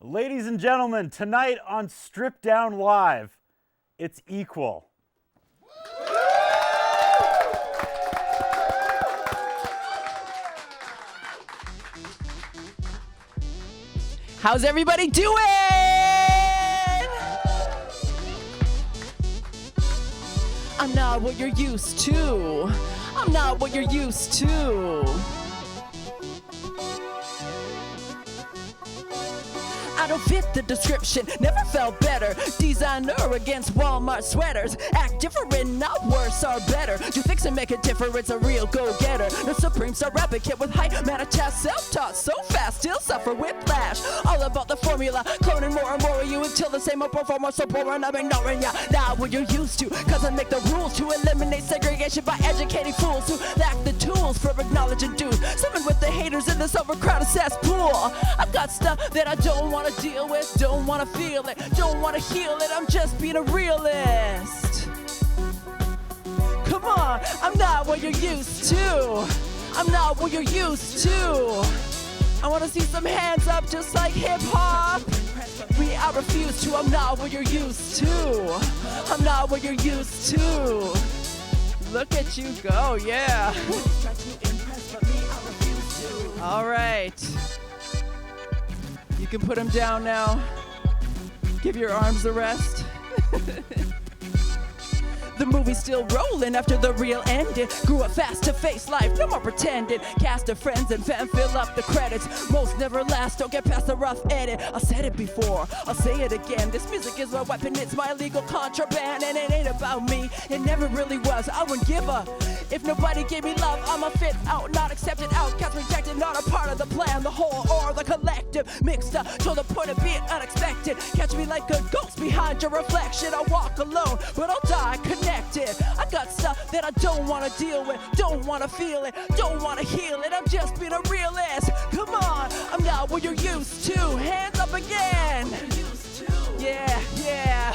Ladies and gentlemen, tonight on Stripped Down Live, it's Eekwol. How's everybody doing? I'm not what you're used to. I'm not what you're used to. I don't fit the description, never felt better. Designer against Walmart sweaters. Act different, not worse or better. You fix and make a difference, a real go-getter. The supreme star advocate with height, manifest, self-taught, so fast, still suffer whiplash. All about the formula, cloning more and more of you until the same old performer so boring, I'm ignoring ya. Not what you're used to, cause I make the rules to eliminate segregation by educating fools who lack the tools for acknowledging dudes. Swimming with the haters in this overcrowded cesspool. I've got stuff that I don't wanna deal with, don't wanna feel it, don't wanna heal it, I'm just being a realist. Come on, I'm not what you're used to. I'm not what you're used to. I wanna see some hands up just like hip hop. I refuse to, I'm not what you're used to. I'm not what you're used to. Look at you go, yeah. All right. You can put them down now. Give your arms a rest. The movie's still rolling after the real ended. Grew up fast to face life, no more pretending. Cast of friends and fan fill up the credits. Most never last, don't get past the rough edit. I said it before, I'll say it again. This music is my weapon, it's my illegal contraband. And it ain't about me, it never really was. I wouldn't give a if nobody gave me love, I'm a fit out, not accepted, outcast, rejected, not a part of the plan, the whole or the collective, mixed up to the point of being unexpected. Catch me like a ghost behind your reflection. I walk alone, but I'll die connected. I got stuff that I don't want to deal with, don't want to feel it, don't want to heal it. I'm just being a realist. Come on, I'm not what you're used to. Hands up again. Yeah, yeah.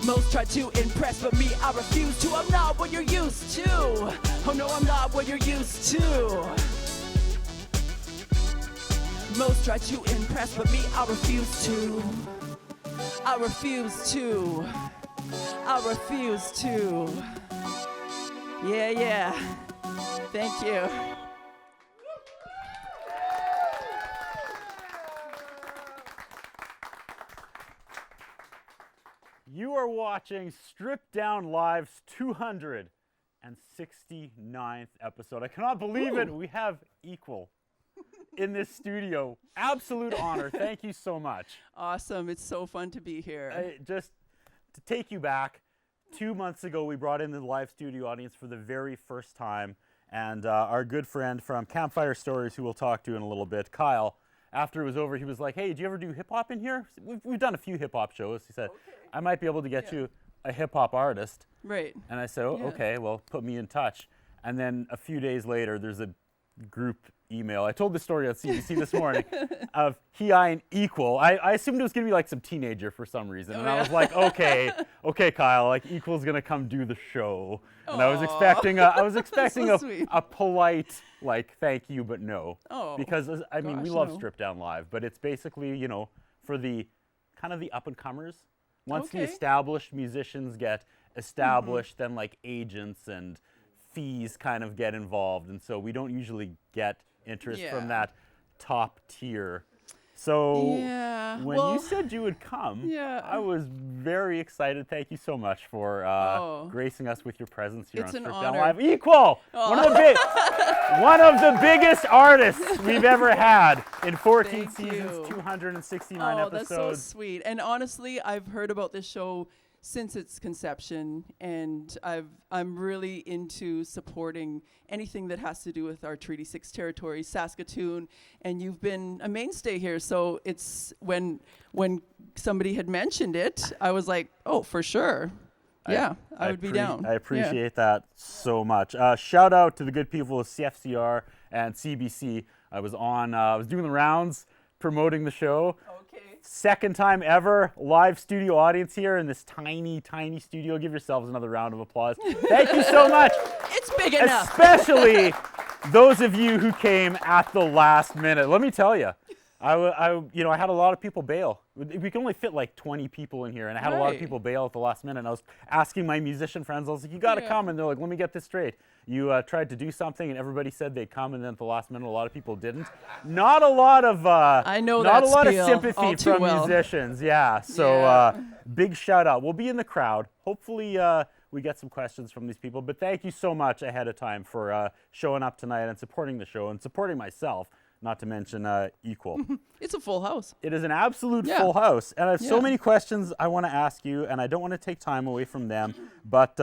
Most try to impress, but me, I refuse to. I'm not what you're used to. Oh no, I'm not what you're used to. Most try to impress, but me, I refuse to. I refuse to. I refuse to. Yeah, yeah. Thank you. You are watching Stripped Down Live's 269th episode. I cannot believe it. We have Eekwol in this studio. Absolute honor. Thank you so much. Awesome. It's so fun to be here. Just to take you back, 2 months ago we brought in the live studio audience for the very first time. And our good friend from Campfire Stories, who we'll talk to in a little bit, Kyle, after it was over, he was like, hey, do you ever do hip-hop in here? We've done a few hip-hop shows. He said, okay, I might be able to get you a hip-hop artist. Right. And I said, okay, well, put me in touch. And then a few days later, there's a group email. I told the story on CBC this morning of I and Eekwol. I assumed it was going to be like some teenager for some reason. And I was like, okay, Kyle, like Eekwol's going to come do the show. And I was expecting a polite, like, thank you, but no. Oh, because, I mean, we love Stripped Down Live, but it's basically, you know, for the kind of the up-and-comers. Once the established musicians get established, then, like, agents and fees kind of get involved. And so we don't usually get interest from that top tier. So when you said you would come, I was very excited. Thank you so much for gracing us with your presence here on Stripped Down Live. Eekwol, one of the biggest artists we've ever had in 14 seasons, 269 episodes. That's so sweet. And honestly, I've heard about this show since its conception, and I'm really into supporting anything that has to do with our Treaty 6 territory, Saskatoon, and you've been a mainstay here. So it's when somebody had mentioned it, I was like, oh, for sure. Yeah, I would be down. I appreciate that so much. Shout out to the good people of CFCR and CBC. I was doing the rounds promoting the show. Okay. Second time ever, live studio audience here in this tiny, tiny studio. Give yourselves another round of applause. Thank you so much. It's big enough. Especially those of you who came at the last minute. Let me tell you, I had a lot of people bail. We can only fit like 20 people in here, and I had a lot of Right. people bail at the last minute. And I was asking my musician friends, I was like, "You got to Yeah. come," and they're like, "Let me get this straight. You tried to do something, and everybody said they'd come, and then at the last minute, a lot of people didn't. Not a lot of I know not that a lot of spiel sympathy all too from well. musicians. Yeah. So Yeah. big shout out. We'll be in the crowd. Hopefully, we get some questions from these people. But thank you so much ahead of time for showing up tonight and supporting the show and supporting myself. Not to mention Eekwol. It's a full house. It is an absolute Yeah. full house. And I have so Yeah. many questions I want to ask you, and I don't want to take time away from them. But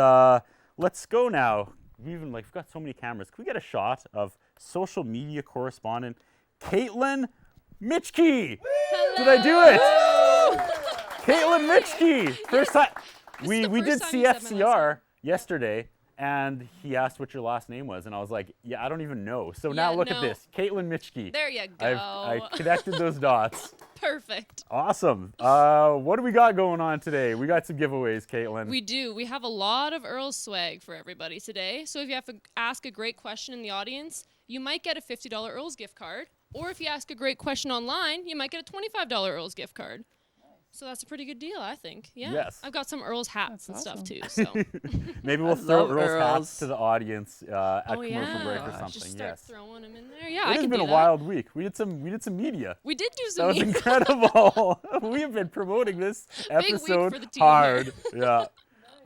let's go now. We've got so many cameras. Can we get a shot of social media correspondent Caitlin Mitchkey? Did I do it? Caitlin Mitchkey. First time. We the did first time you said my last CFCR yesterday, and he asked what your last name was, and I was like, yeah, I don't even know. So now Yeah, look at no. this. Caitlin Mitchkey. There you go. I connected those dots. Perfect. Awesome. What do we got going on today? We got some giveaways, Caitlin. We do. We have a lot of Earl's swag for everybody today. So if you have to ask a great question in the audience, you might get a $50 Earl's gift card. Or if you ask a great question online, you might get a $25 Earl's gift card. So that's a pretty good deal, I think. Yeah. Yes. I've got some Earl's hats That's and awesome. stuff too. So. Maybe we'll throw love Earl's Earls. hats to the audience at Oh commercial yeah. break or Just something. Just start Yes. throwing them in there. Yeah, It I has can been do a that. wild week. We did some media. We did do That some. was incredible. We have been promoting this week episode for the team hard. Yeah.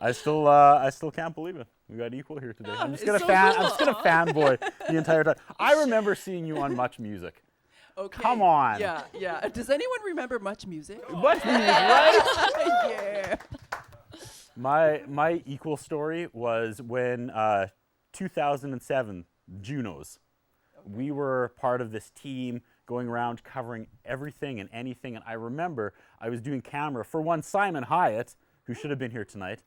I still can't believe it. We got Eekwol here today. I'm just it's gonna so I'm cool. just gonna fanboy the entire time. I remember seeing you on Much Music. Okay. Come on. Yeah, yeah. Does anyone remember Much Music? Much Music, right? Yeah. My Eekwol story was when 2007 Junos. We were part of this team going around covering everything and anything, and I remember I was doing camera for one Simon Hyatt, who should have been here tonight.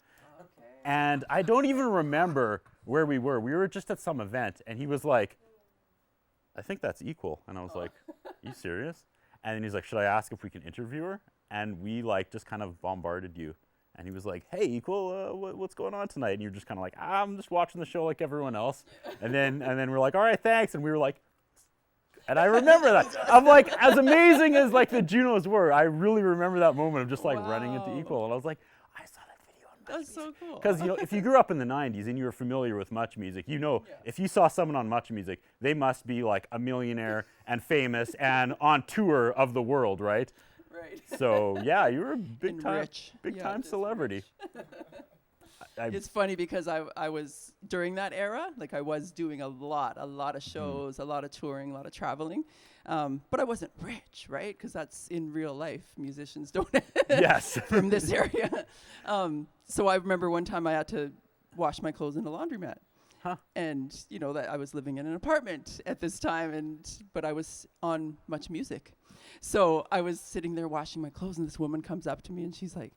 And I don't even remember where we were. We were just at some event, and he was like, "I think that's Eekwol," and I was like, "You serious?" And then he's like, "Should I ask if we can interview her?" And we just kind of bombarded you. And he was like, "Hey, Eekwol, what's going on tonight?" And you're just kind of like, "I'm just watching the show like everyone else." And then we're like, "All right, thanks." And we were like, and I remember that. I'm like, as amazing as the Junos were, I really remember that moment of just running into Wow. Eekwol. And I was like, I saw that video on Much That's so cool. because if you grew up in the 90s and you were familiar with Much Music, if you saw someone on Much Music, they must be like a millionaire and famous and on tour of the world, right? Right. So yeah, you were a And big time rich. Yeah, time just celebrity. It's funny because I was during that era, I was doing a lot of shows, a lot of touring, a lot of traveling, but I wasn't rich, right? Because that's in real life. Musicians don't Yes. from this area. So I remember one time I had to wash my clothes in a laundromat. Huh. And that I was living in an apartment at this time, but I was on Much Music. So I was sitting there washing my clothes, and this woman comes up to me and she's like,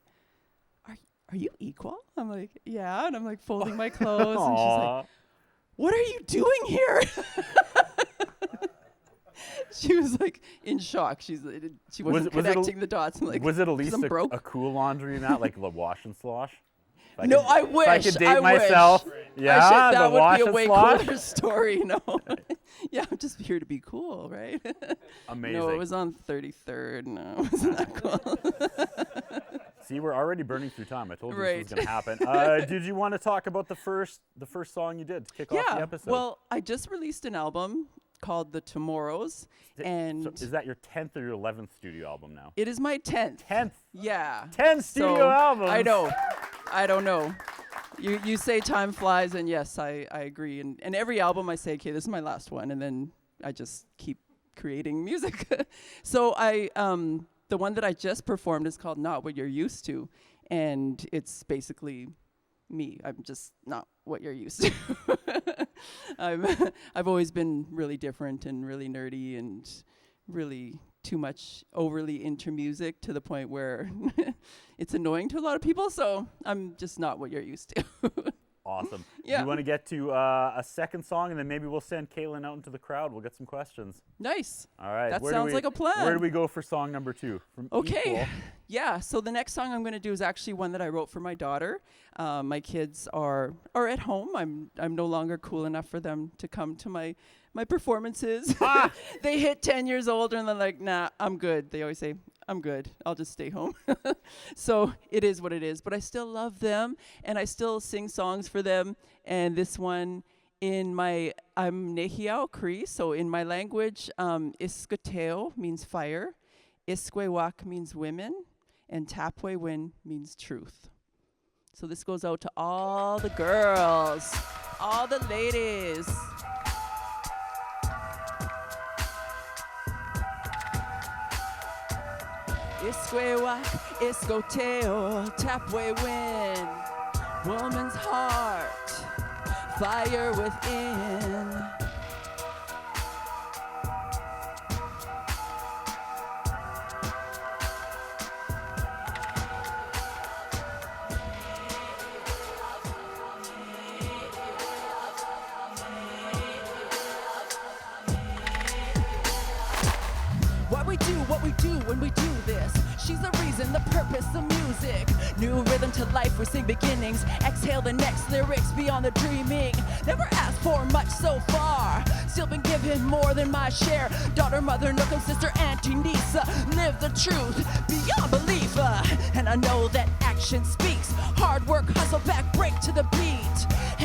Are you Eekwol? I'm like, yeah. And I'm folding my clothes. And she's like, Aw. what are you doing here? She was in shock. She wasn't connecting the dots. I'm like, was it at 'cause least I'm a broke? cool laundromat, like the wash and slosh? If No, could- I wish. If I could date I wish. myself. Yeah, that the would wash be a and way slosh. cooler story. No. Yeah, I'm just here to be cool, right? Amazing. No, it was on 33rd. No, it wasn't that cool. See, we're already burning through time. I told you Right. this was going to happen. Did you want to talk about the first song you did to kick off the episode? Well, I just released an album called The Tomorrows, and So is that your 10th or your 11th studio album now? it is my 10th. 10th. Yeah. 10 studio So, albums. I know. I don't know. You say time flies, and yes, I agree. And every album I say, okay, this is my last one, and then I just keep creating music. So the one that I just performed is called Not What You're Used To, and it's basically me. I'm just not what you're used to. I've always been really different and really nerdy and really too much overly into music to the point where it's annoying to a lot of people. So I'm just not what you're used to. Awesome. Yeah. You want to get to a second song, and then maybe we'll send Caitlin out into the crowd. We'll get some questions. Nice. All right. That sounds like a plan. Where do we go for song number 2? From Okay. Eekwol. Yeah. So the next song I'm going to do is actually one that I wrote for my daughter. My kids are at home. I'm no longer cool enough for them to come to my performances. They hit 10 years old and they're like, nah, I'm good. They always say, I'm good. I'll just stay home. So it is what it is. But I still love them, and I still sing songs for them. And this one I'm Nehiao Cree, so in my language, Iskateo means fire, Iskwewak means women, and Tapwewin means truth. So this goes out to all the girls, all the ladies. Iskwewak, Iskoteo, Tapwewin, woman's heart, fire within. What we do when we do this. She's the reason, the purpose, the music. New rhythm to life, we sing beginnings. Exhale the next lyrics beyond the dreaming. Never asked for much so far. Still been given more than my share. Daughter, mother, Nookum, sister, auntie, Nisa. Live the truth beyond belief. And I know that action speaks. Hard work, hustle back, break to the beat.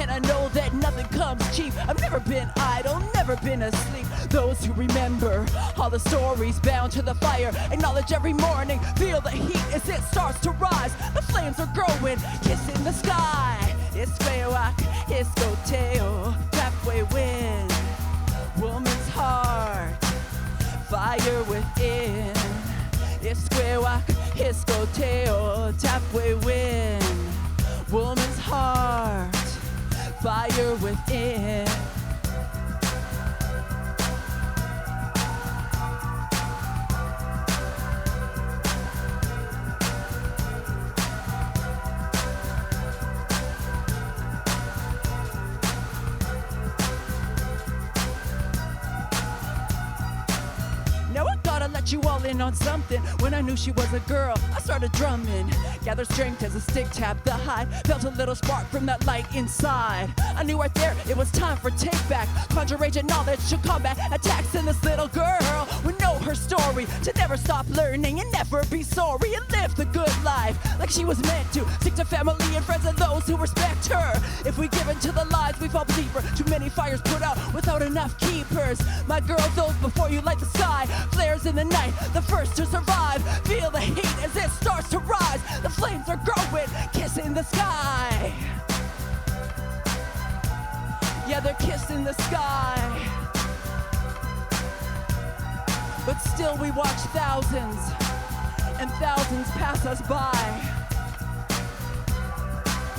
And I know that nothing comes cheap. I've never been idle, never been asleep. Those who remember all the stories bound to the fire, acknowledge every morning, feel the heat as it starts to rise. The flames are growing, kissing the sky. It's Feyawak, it's Goteo, halfway wind, woman's heart, fire within. It's Feyawak, it's Goteo, halfway wind, woman's heart, fire within. Let you all in on something. When I knew she was a girl, I started drumming. Gathered strength as a stick tapped the hide. Felt a little spark from that light inside. I knew right there it was time for take back. Conjure rage and knowledge to combat attacks in this little girl. We know her story, to never stop learning and never be sorry and live the good life like she was meant to. Stick to family and friends and those who respect her. If we give in to the lies, we fall deeper. Too many fires put out without enough keepers. My girl, those before you light the sky. Flares in the night, the first to survive. Feel the heat as it starts to rise. The flames are growing, kissing the sky. Yeah, they're kissing the sky. But still we watch thousands and thousands pass us by.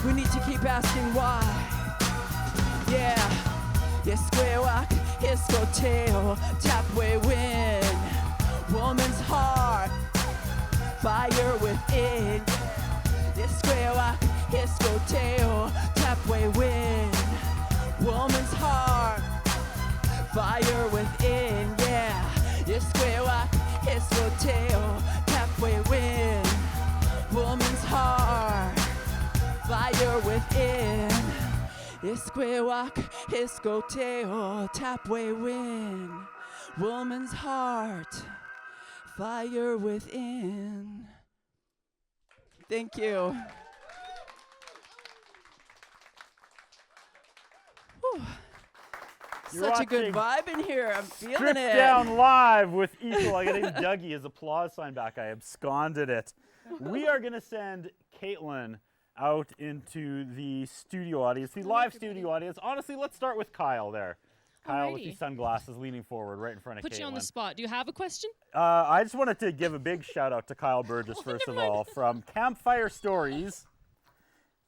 We need to keep asking why. Yeah, Iskwewak, Iskoteo, Tapway win. Woman's heart, fire within. Iskwewak, Iskoteo, Tapway win. Woman's heart, fire within. Yeah, Iskwewak, Iskoteo, Tapway win. Woman's heart, fire within. Iskwewak, Iskoteo, Tapway win. Woman's heart, fire within. Thank you. Whew. Such a good vibe in here. I'm feeling Stripped it. Down live with Eekwol. I got his Dougie, his applause sign back. I absconded it. We are going to send Caitlin out into the studio audience, the live studio audience. Honestly, let's start with Kyle there. Kyle with Alrighty. the sunglasses leaning forward right in front of Caitlin. Put you on the spot. Do you have a question? I just wanted to give a big shout out to Kyle Burgess, first of all, from Campfire Stories.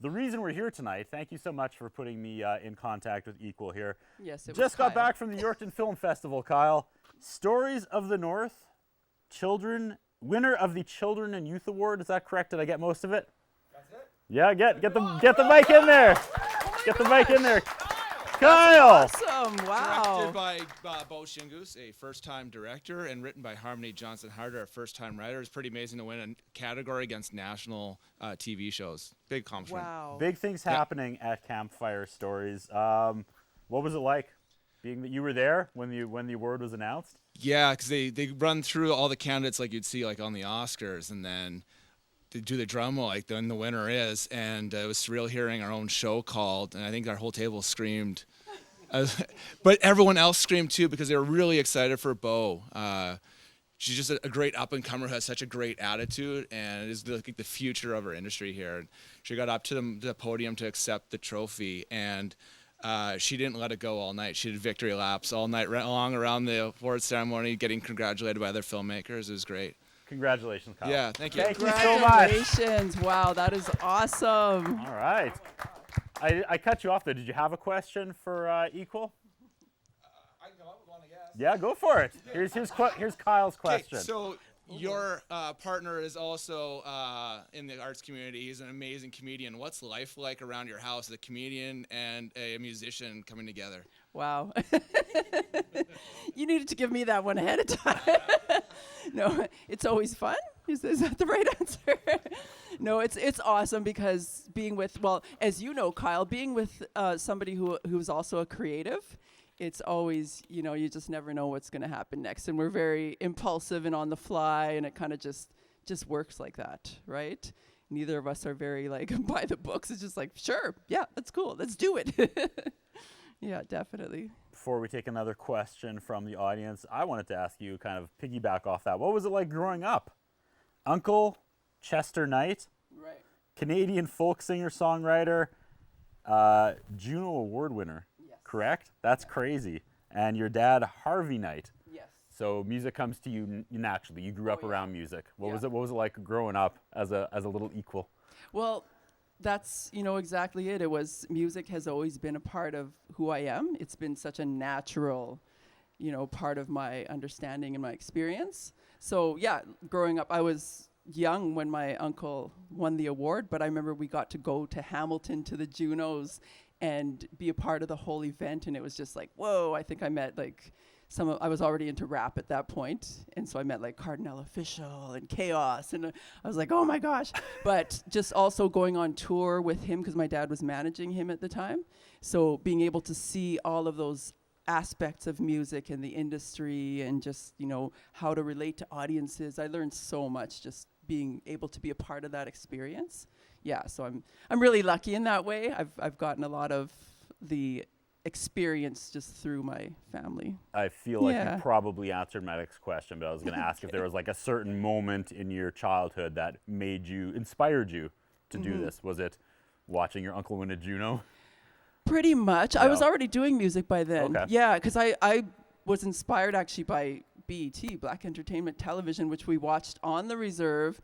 The reason we're here tonight, thank you so much for putting me in contact with Eekwol here. Yes, it was Just got Kyle. back from the Yorkton Film Festival, Kyle. Stories of the North, winner of the Children and Youth Award. Is that correct? Did I get most of it? That's it. Yeah, get the mic in there. Get the mic in there. Kyle. Awesome. Wow. Directed by Bo Shingus, a first-time director, and written by Harmony Johnson-Harder, a first-time writer. It's pretty amazing to win a category against national TV shows. Big accomplishment. Wow. Big things happening at Campfire Stories. What was it like being that you were there when the award was announced? Yeah, because they run through all the candidates like you'd see like on the Oscars, and then they do the drum roll like when the winner is, and it was surreal hearing our own show called, and I think our whole table screamed. But everyone else screamed too because they were really excited for Bo. She's just a great up-and-comer who has such a great attitude and is the future of our industry here. And she got up to the podium to accept the trophy, and she didn't let it go all night. She did victory laps all night long around the award ceremony, getting congratulated by other filmmakers. It was great. Congratulations, Kyle. Yeah, thank you. Thank you so much. Congratulations. Wow, that is awesome. All right. I cut you off there. Did you have a question for Eekwol? I can come up with one, I guess. Yeah, go for it. Here's Kyle's question. Okay, so your partner is also in the arts community. He's an amazing comedian. What's life like around your house as a comedian and a musician coming together? Wow. You needed to give me that one ahead of time. No, it's always fun. Is that the right answer? No, it's awesome because being with, well, as you know, Kyle, being with somebody who's also a creative, it's always, you just never know what's going to happen next. And we're very impulsive and on the fly, and it kind of just works like that, right? Neither of us are very by the books. It's just like, sure, yeah, that's cool. Let's do it. Yeah, definitely. Before we take another question from the audience, I wanted to ask you, kind of piggyback off that. What was it like growing up? Uncle Chester Knight, Right. Canadian folk singer-songwriter, Juno Award winner, Yes. correct? That's crazy. And your dad, Harvey Knight. Yes. So music comes to you naturally. You grew up yeah. around music. What Yeah. was it? What was it like growing up as a little Eekwol? Well, that's, exactly it. It was, music has always been a part of who I am. It's been such a natural, part of my understanding and my experience. So yeah, growing up, I was young when my uncle won the award, but I remember we got to go to Hamilton to the Junos and be a part of the whole event. And it was just like, whoa, I think I met I was already into rap at that point, and so I met Cardinal Official and Chaos, and I was like, oh my gosh. But just also going on tour with him, because my dad was managing him at the time, so being able to see all of those aspects of music and the industry and just, how to relate to audiences, I learned so much just being able to be a part of that experience. Yeah, so I'm really lucky in that way. I've gotten a lot of the experience just through my family. I feel like Yeah. you probably answered my next question, but I was going to ask if there was a certain moment in your childhood that inspired you to do this. Was it watching your uncle win a Juno? Pretty much. I was already doing music by then. Okay. Yeah, because I was inspired actually by BET, Black Entertainment Television, which we watched on the Reserve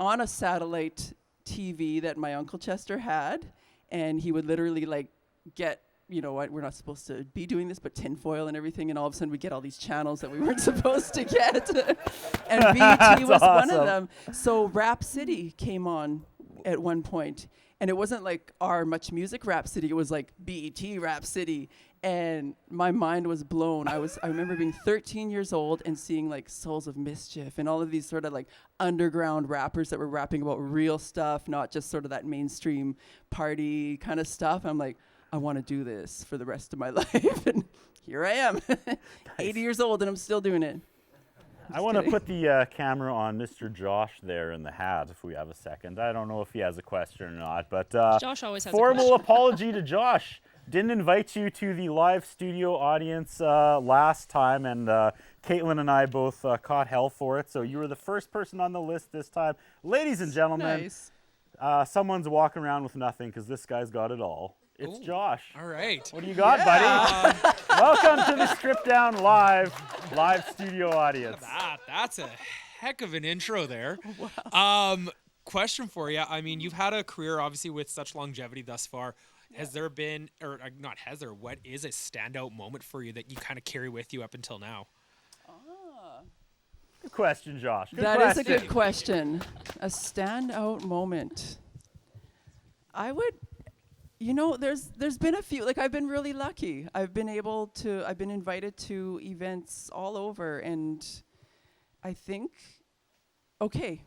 on a satellite TV that my Uncle Chester had. And he would literally get, we're not supposed to be doing this, but tinfoil and everything. And all of a sudden we get all these channels that we weren't supposed to get. And BET was one of them. So Rap City came on at one point. And it wasn't our Much Music Rap City. It was BET Rap City. And my mind was blown. I remember being 13 years old and seeing Souls of Mischief and all of these sort of underground rappers that were rapping about real stuff, not just sort of that mainstream party kind of stuff. I'm like, I want to do this for the rest of my life. And here I am, 80 years old, and I'm still doing it. I want to put the camera on Mr. Josh there in the hat if we have a second. I don't know if he has a question or not, but Josh always has a formal question. apology to Josh. Didn't invite you to the live studio audience last time, and Caitlin and I both caught hell for it, so you were the first person on the list this time. Ladies and gentlemen, Nice. someone's walking around with nothing because this guy's got it all. It's Josh. All right. What do you got, buddy? Welcome to the Strip Down live studio audience. That's a heck of an intro there. Question for you. I mean, you've had a career, obviously, with such longevity thus far. Has there been, or not has there, what is a standout moment for you that you kind of carry with you up until now? Good question, Josh. Good That question. is a good question. A standout moment. I would You know, there's been a few. Like, I've been really lucky. I've been invited to events all over, and I think, okay,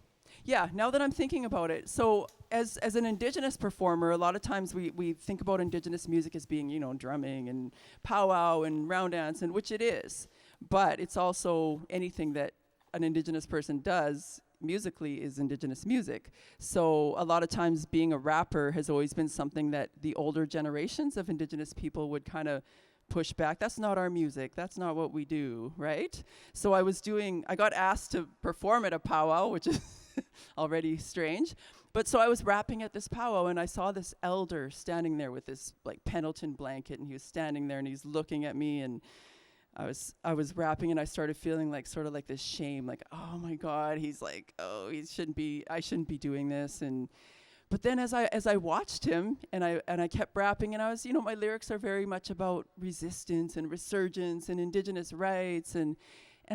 yeah, now that I'm thinking about it, so as an Indigenous performer, a lot of times we think about Indigenous music as being, you know, drumming and powwow and round dance, and which it is, but it's also anything that an Indigenous person does musically is Indigenous music. So a lot of times being a rapper has always been something that the older generations of Indigenous people would kind of push back. That's not our music. That's not what we do, right? So I got asked to perform at a powwow, which is already strange. But so I was rapping at this powwow, and I saw this elder standing there with this like Pendleton blanket, and he was standing there and he's looking at me, and I was rapping, and I started feeling like sort of like this shame, like, oh my God, he's like, oh, I shouldn't be doing this. But then as I watched him and I kept rapping, and I was, you know, my lyrics are very much about resistance and resurgence and Indigenous rights, and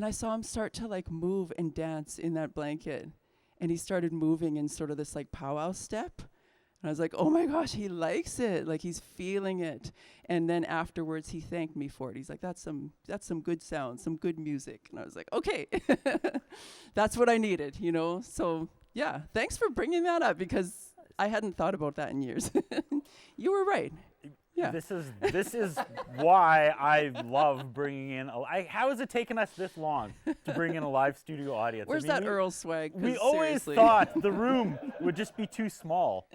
I saw him start to like move and dance in that blanket, and he started moving in sort of this like powwow step. And I was like, oh my gosh, he likes it. Like, he's feeling it. And then afterwards, he thanked me for it. He's like, that's some good sound, some good music. And I was like, okay, that's what I needed, you know? So yeah, thanks for bringing that up, because I hadn't thought about that in years. You were right. Yeah. This is why I love bringing in. How has it taken us this long to bring in a live studio audience? Where's that Earl swag? We always thought the room would just be too small.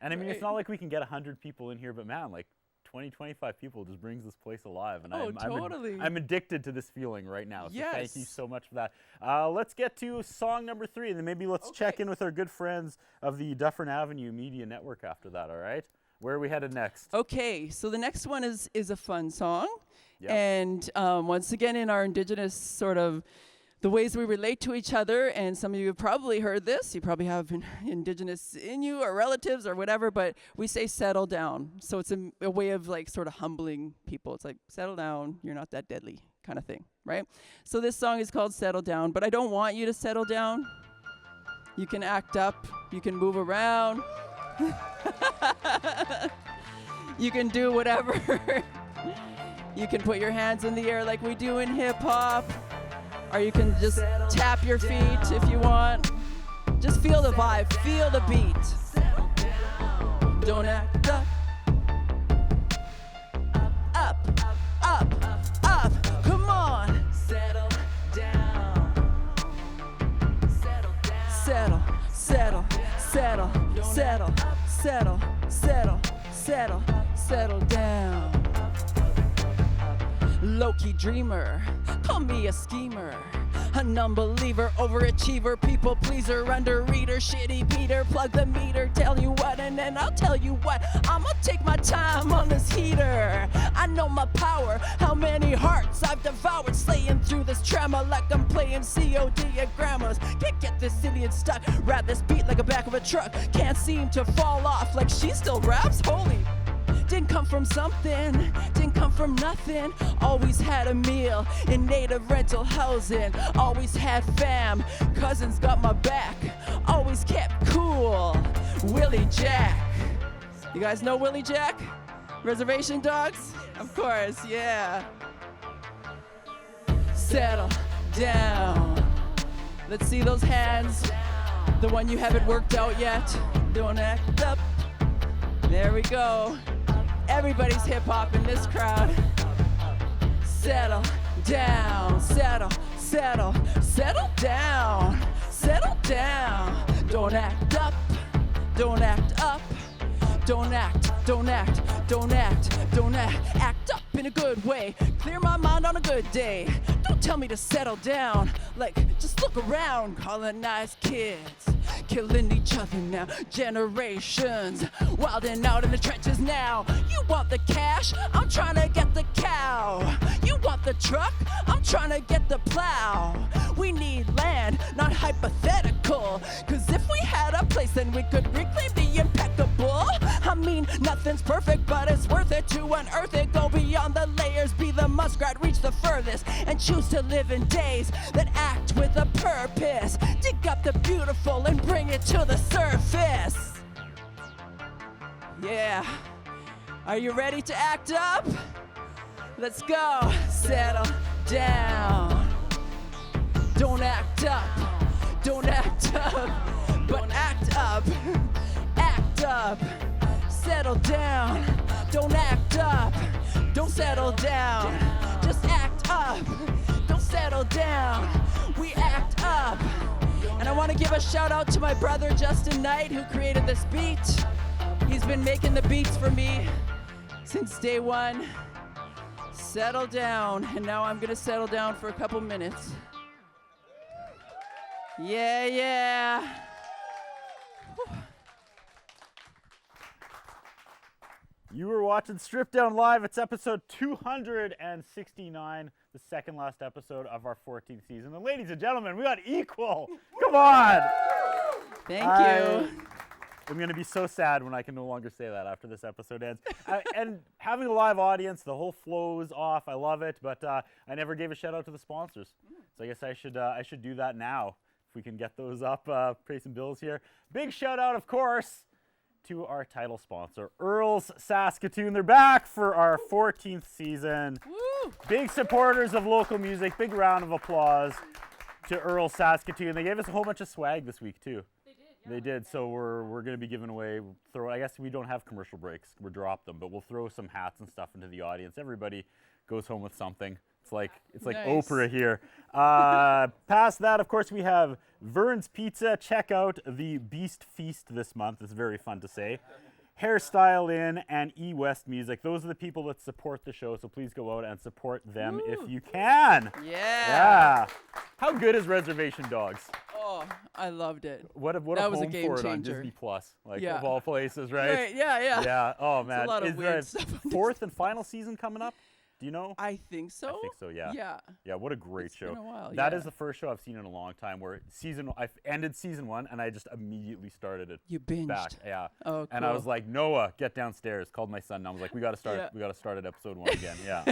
And I mean, it's not like we can get 100 people in here, but man, like 20, 25 people just brings this place alive. And totally. I'm addicted to this feeling right now. So yes. Thank you so much for that. Let's get to song number 3, and then maybe let's check in with our good friends of the Dufferin Avenue Media Network after that, all right? Where are we headed next? Okay, so the next one is a fun song. Yep. And once again, in our Indigenous sort of the ways we relate to each other, and some of you have probably heard this, you probably have Indigenous in you or relatives or whatever, but we say settle down. So it's a way of like sort of humbling people. It's like, settle down, you're not that deadly kind of thing, right? So this song is called Settle Down, but I don't want you to settle down. You can act up, you can move around. You can do whatever. You can put your hands in the air like we do in hip hop, or you can just tap your feet if you want. Just feel the vibe, feel the beat. Don't act up. Up, up, up. Come on. Settle down. Settle down. Settle, settle, settle, settle, settle, settle, settle, settle down. Low-key dreamer, call me a schemer, an unbeliever, overachiever, people pleaser, underreader, shitty Peter, plug the meter, tell you what, and then I'll tell you what. I'ma take my time on this heater. I know my power, how many hearts I've devoured, slaying through this trauma like I'm playing COD at grandma's. Can't get this idiot stuck, rap this beat like a back of a truck, can't seem to fall off like she still raps, holy. Didn't come from something, didn't come from nothing. Always had a meal in native rental housing. Always had fam, cousins got my back. Always kept cool, Willie Jack. You guys know Willie Jack? Reservation Dogs? Of course, yeah. Settle down. Let's see those hands. The one you haven't worked out yet. Don't act up. There we go. Everybody's hip-hop in this crowd. Settle down, settle, settle, settle down, settle down. Don't act up, don't act up, don't act, don't act, don't act, don't act. Act up in a good way, clear my mind on a good day. Don't tell me to settle down, like just look around. Colonized kids, killing each other now. Generations, wilding out in the trenches now. You want the cash? I'm trying to get the cow. You want the truck? I'm trying to get the plow. We need land, not hypothetical. Cause if we had a place, then we could reclaim the impeccable. I mean, nothing's perfect, but it's worth it to unearth it. Go beyond the layers, be the muskrat, reach the furthest, and choose to live in days that act with a purpose. Dig up the beautiful and bring it to the surface. Yeah, Are you ready to act up? Let's go. Settle down. Don't act up. Don't act up. But act up. Act up. Settle down. Don't act up. Don't settle down. Just act up. Don't settle down. We act up. And I want to give a shout out to my brother Justin Knight, who created this beat. He's been making the beats for me since day one. Settle down. And now I'm going to settle down for a couple minutes. Yeah, yeah. You were watching Strip Down Live. It's episode 269, the second last episode of our 14th season. And ladies and gentlemen, we got Eekwol. Come on. Thank you. I'm going to be so sad when I can no longer say that after this episode ends. And having a live audience, the whole flow is off. I love it, but I never gave a shout out to the sponsors. So I guess I should do that now. If we can get those up, pay some bills here. Big shout out, of course, to our title sponsor, Earl's Saskatoon. They're back for our 14th season. Woo. Big supporters of local music. Big round of applause to Earl's Saskatoon. They gave us a whole bunch of swag this week too. They did. So we're going to be giving away. I guess we don't have commercial breaks. We'll drop them, but we'll throw some hats and stuff into the audience. Everybody goes home with something. It's like Nice. Oprah here. Past that, of course, we have Vern's Pizza. Check out the Beast Feast this month. It's very fun to say. Hairstyle Inn and E-West Music. Those are the people that support the show, so please go out and support them if you can. Yeah. How good is Reservation Dogs? Oh, I loved it. What a That was a home game for it on changer. Disney Plus, like Yeah. of all places, right? Right, yeah. Yeah. Oh man, lot of is weird the stuff on fourth and final season coming up? Do you know? I think so. I think so. Yeah. Yeah. Yeah. What a great It's show. been a while, That yeah. is the first show I've seen in a long time where I've ended season one and I just immediately started it. You binged. Back. Yeah. Oh, And I cool. was like, Noah, get downstairs. Called my son. And I was like, we got to start. Yeah. We got to start at episode 1 again. Yeah.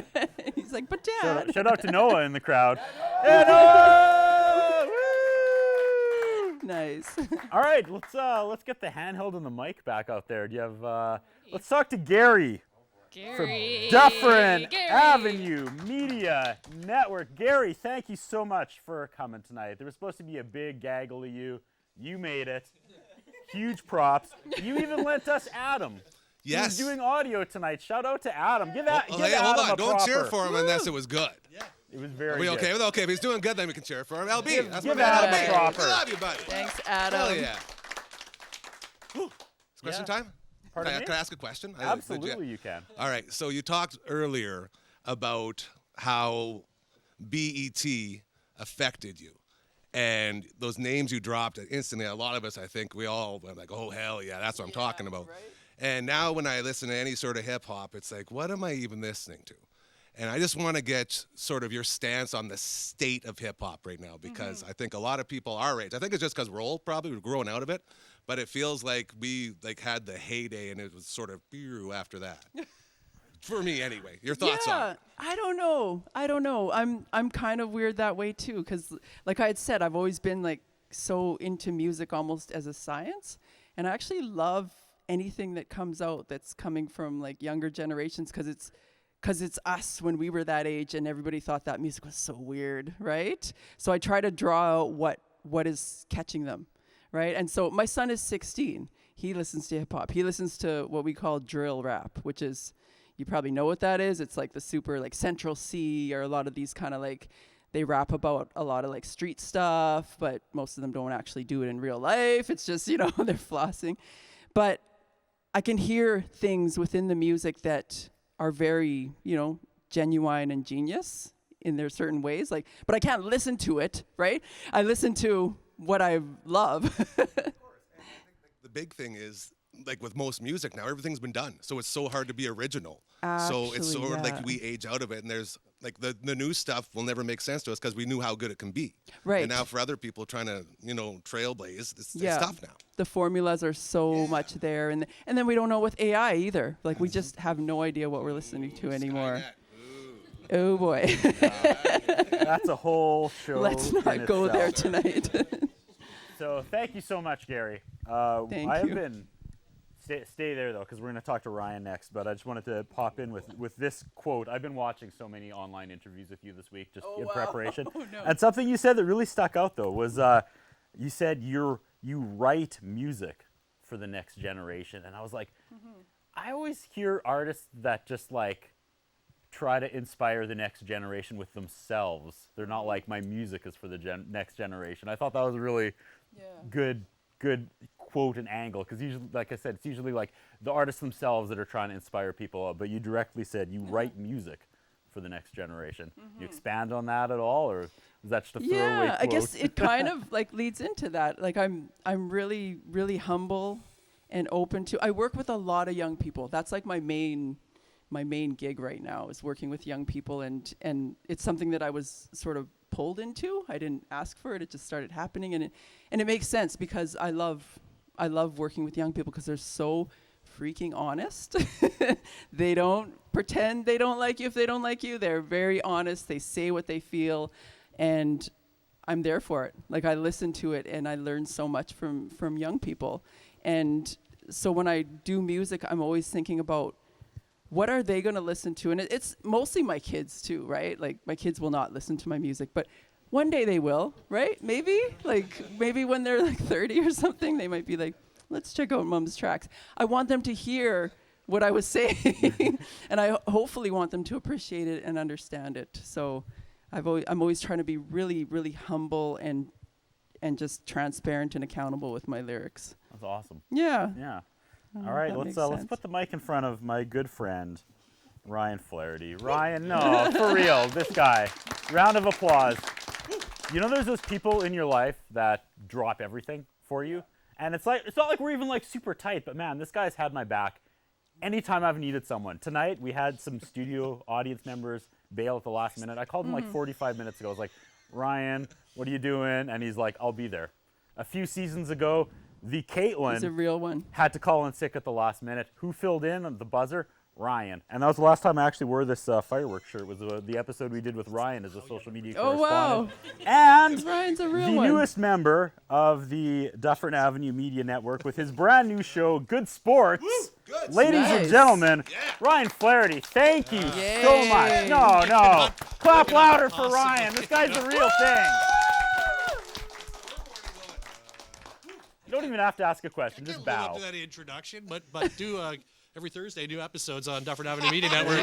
He's like, but Dad. Shout out to Noah in the crowd. Hey, Noah! Woo! Nice. All right, let's get the handheld and the mic back out there. Do you have? Let's talk to Gary from Gary. Dufferin Gary. Avenue Media Network. Gary, thank you so much for coming tonight. There was supposed to be a big gaggle of you. You made it. Huge props. You even lent us Adam. Yes. He's doing audio tonight. Shout out to Adam. Give Adam Hey, hold on. a Don't cheer proper. for him unless it was good. It was very Are we good. okay? Okay, if he's doing good, then we can cheer for him. LB, that's my give man. Adam a LB. proper. I love you, buddy. Thanks, Adam. Hell yeah. Whew. It's question Yeah. time? Pardon me? Can I ask a question? Absolutely, you can. All right, so you talked earlier about how BET affected you. And those names you dropped instantly, a lot of us, I think, we all went like, oh, hell yeah, that's what I'm talking about. right? And now when I listen to any sort of hip hop, it's like, what am I even listening to? And I just want to get sort of your stance on the state of hip hop right now, because I think a lot of people our age, I think it's just because we're old, probably we're growing out of it, but it feels like we had the heyday and it was sort of after that. For me, anyway. Your thoughts on it? I don't know. I'm kind of weird that way too, because like I had said, I've always been like so into music almost as a science, and I actually love anything that comes out that's coming from like younger generations, because it's us when we were that age and everybody thought that music was so weird, right? So I try to draw out what is catching them, right? And so my son is 16. He listens to hip hop. He listens to what we call drill rap, which is, you probably know what that is. It's like the super like Central C, or a lot of these kind of like, they rap about a lot of like street stuff, but most of them don't actually do it in real life. It's just, they're flossing. But I can hear things within the music that are very, genuine and genius in their certain ways. Like, but I can't listen to it, right? I listen to what I love. Of course. And I think the big thing is, like with most music now, everything's been done. So it's so hard to be original. So it's Actually, sort of yeah. like we age out of it, and there's like the new stuff will never make sense to us because we knew how good it can be. Right. And now for other people trying to, trailblaze, it's Yeah. tough now. The formulas are so much there, and then we don't know with AI either. Like, we just have no idea what we're listening to anymore. Skynet. Ooh. Oh boy. That's a whole show. Let's in not go there itself. tonight. So thank you so much, Gary. Thank I have you. been Stay there though, because we're going to talk to Ryan next. But I just wanted to pop in with this quote. I've been watching so many online interviews with you this week, just in preparation. Oh, no. And something you said that really stuck out though was you said you write music for the next generation, and I was like, I always hear artists that just like try to inspire the next generation with themselves. They're not like, my music is for the next generation. I thought that was a really good quote and angle, because usually, like I said, it's usually like the artists themselves that are trying to inspire people, but you directly said you write music for the next generation. You expand on that at all, or is that just a throwaway quote? I guess it kind of like leads into that. Like I'm really, really humble and open to. I work with a lot of young people. That's like my main gig right now, is working with young people, and it's something that I was sort of pulled into. I didn't ask for it; it just started happening, and it makes sense, because I love working with young people, because they're so freaking honest. They don't pretend they don't like you if they don't like you. They're very honest. They say what they feel, and I'm there for it. Like, I listen to it, and I learn so much from young people. And so when I do music, I'm always thinking about, what are they going to listen to? And it's mostly my kids too, right? Like, my kids will not listen to my music, but one day they will, right? Maybe when they're like 30 or something, they might be like, let's check out Mom's tracks. I want them to hear what I was saying, and I hopefully want them to appreciate it and understand it. So I'm always trying to be really, really humble and just transparent and accountable with my lyrics. That's awesome. Yeah. Yeah. All right, let's put the mic in front of my good friend, Ryan Flaherty. Ryan, no, for real, this guy. Round of applause. You know, there's those people in your life that drop everything for you, and it's not like we're even like super tight, but man, this guy's had my back anytime I've needed someone. Tonight we had some studio audience members bail at the last minute. I called him like 45 minutes ago. I was like, Ryan, what are you doing? And he's like, I'll be there. A few seasons ago, the Caitlin He's a real one. had to call in sick at the last minute. Who filled in on the buzzer? Ryan. And that was the last time I actually wore this fireworks shirt. Was the episode we did with Ryan as a social media correspondent. Wow. And Ryan's a real the one. newest member of the Dufferin Avenue Media Network with his brand new show, Good Sports. Good. Ladies and Nice. gentlemen, Ryan Flaherty, thank you so much. No. Clap louder for Ryan. This guy's the real thing. You don't even have to ask a question, just Live up bow. to that introduction, but do every Thursday new episodes on Dufferin Avenue Media Network.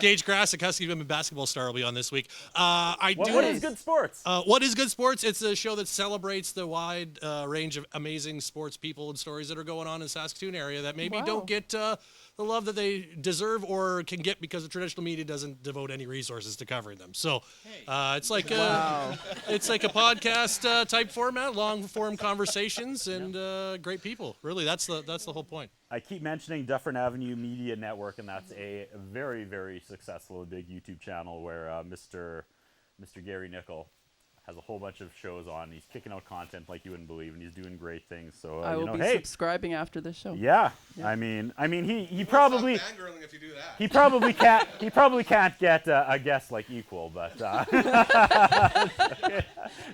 Gage Grass, a Husky women basketball star, will be on this week. What is Good Sports? What is Good Sports? It's a show that celebrates the wide range of amazing sports people and stories that are going on in the Saskatoon area that maybe don't get the love that they deserve or can get because the traditional media doesn't devote any resources to covering them. So it's like a podcast type format, long form conversations, and great people. Really, that's the whole point. I keep mentioning Dufferin Avenue Media Network, and that's a very, very successful big YouTube channel where Mr. Gary Nickel has a whole bunch of shows on. He's kicking out content like you wouldn't believe, and he's doing great things. So I will be subscribing after this show. Yeah. I mean, he probably Fangirling if you do that. he probably can't get a guest like Eekwol, but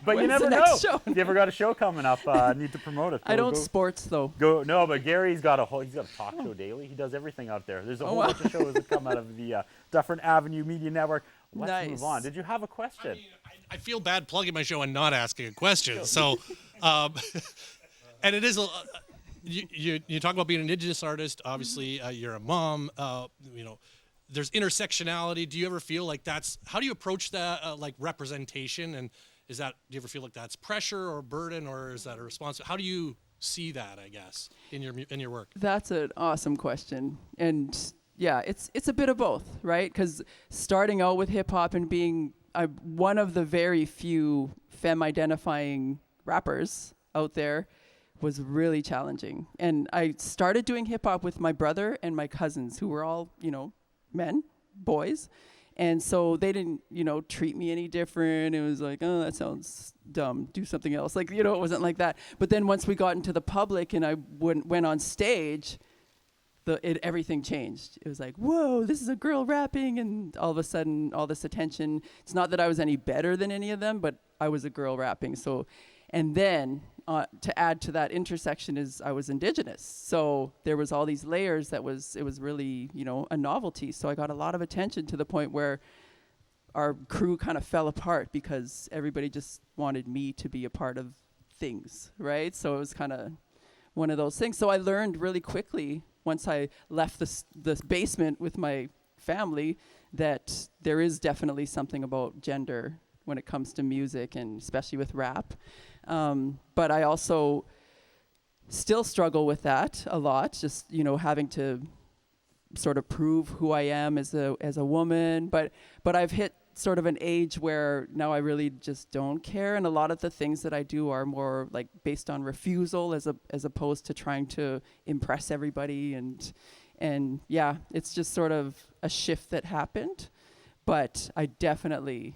but you When's never the know. next show? If you ever got a show coming up, need to promote it. I don't sports though. No, but Gary's got a talk show daily. He does everything out there. There's a whole bunch of shows that come out of the Dufferin Avenue Media Network. Let's move on. Did you have a question? I feel bad plugging my show and not asking a question. So, and it is you talk about being an Indigenous artist. Obviously, you're a mom. There's intersectionality. Do you ever feel like how do you approach that like representation? And do you ever feel like that's pressure or burden, or is that a response? How do you see that, I guess, in your work? That's an awesome question. And yeah, it's a bit of both, right? Because starting out with hip hop and being one of the very few femme-identifying rappers out there was really challenging. And I started doing hip hop with my brother and my cousins, who were all, men, boys. And so they didn't, treat me any different. It was like, oh, that sounds dumb. Do something else. Like, it wasn't like that. But then once we got into the public and I went on stage, everything changed. It was like, whoa, this is a girl rapping, and all of a sudden, all this attention. It's not that I was any better than any of them, but I was a girl rapping. So, And then to add to that intersection is I was Indigenous. So there was all these layers it was really, a novelty. So I got a lot of attention to the point where our crew kind of fell apart because everybody just wanted me to be a part of things, right? So it was kind of one of those things. So I learned really quickly once I left this basement with my family that there is definitely something about gender when it comes to music, and especially with rap. But I also still struggle with that a lot, just, having to sort of prove who I am as a woman. But I've hit sort of an age where now I really just don't care, and a lot of the things that I do are more like based on refusal as opposed to trying to impress everybody, and yeah, it's just sort of a shift that happened. But I definitely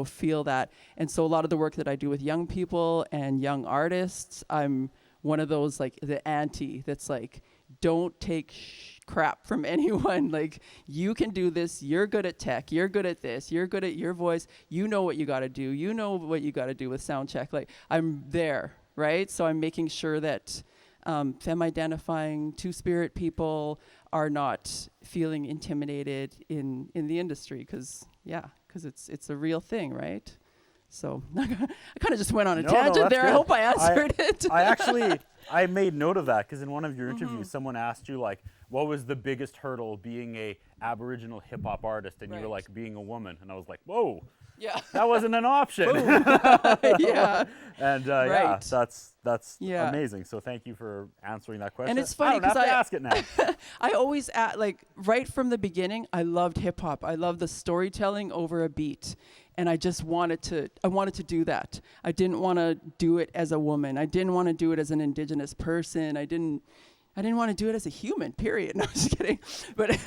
feel that. And so a lot of the work that I do with young people and young artists, I'm one of those, like, the auntie that's like, don't take crap from anyone. Like, you can do this. You're good at tech. You're good at this. You're good at your voice. You know what you got to do. You know what you got to do with sound check. Like, I'm there, right? So I'm making sure that femme-identifying, two-spirit people are not feeling intimidated in the industry, because it's a real thing, right? So I kind of just went on a tangent there. Good. I hope I answered it. I made note of that because in one of your interviews, someone asked you, like, what was the biggest hurdle being a Aboriginal hip hop artist, and you were like, being a woman, and I was like, whoa. Yeah, that wasn't an option. Yeah, and right. That's amazing. So thank you for answering that question. And it's funny because I ask it now. I always right from the beginning, I loved hip hop. I loved the storytelling over a beat, and I just wanted to do that. I didn't want to do it as a woman. I didn't want to do it as an Indigenous person. I didn't want to do it as a human, period. No, I'm just kidding. But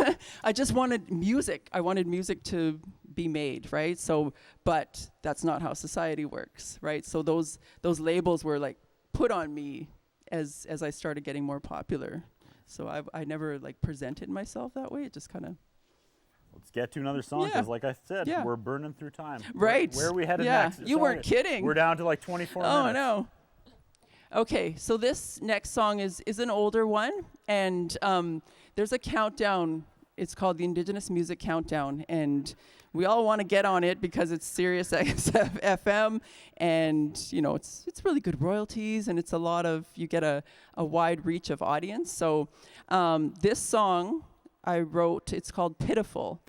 I just wanted music. I wanted music to be made, right? So, but that's not how society works, right? So those labels were like put on me as I started getting more popular. So I never like presented myself that way. It just kind of. Let's get to another song because, like I said, we're burning through time. Right. Where are we headed next? You weren't kidding. We're down to like 24 minutes. Oh, no. Okay, so this next song is an older one, and there's a countdown. It's called the Indigenous Music Countdown, and we all want to get on it because it's Sirius FM, and it's really good royalties, and it's you get a wide reach of audience. So this song I wrote, it's called Pitiful,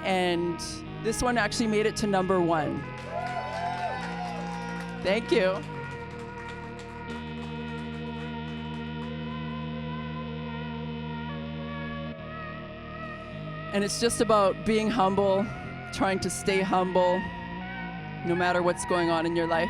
and this one actually made it to #1. Thank you. And it's just about being humble, trying to stay humble, no matter what's going on in your life.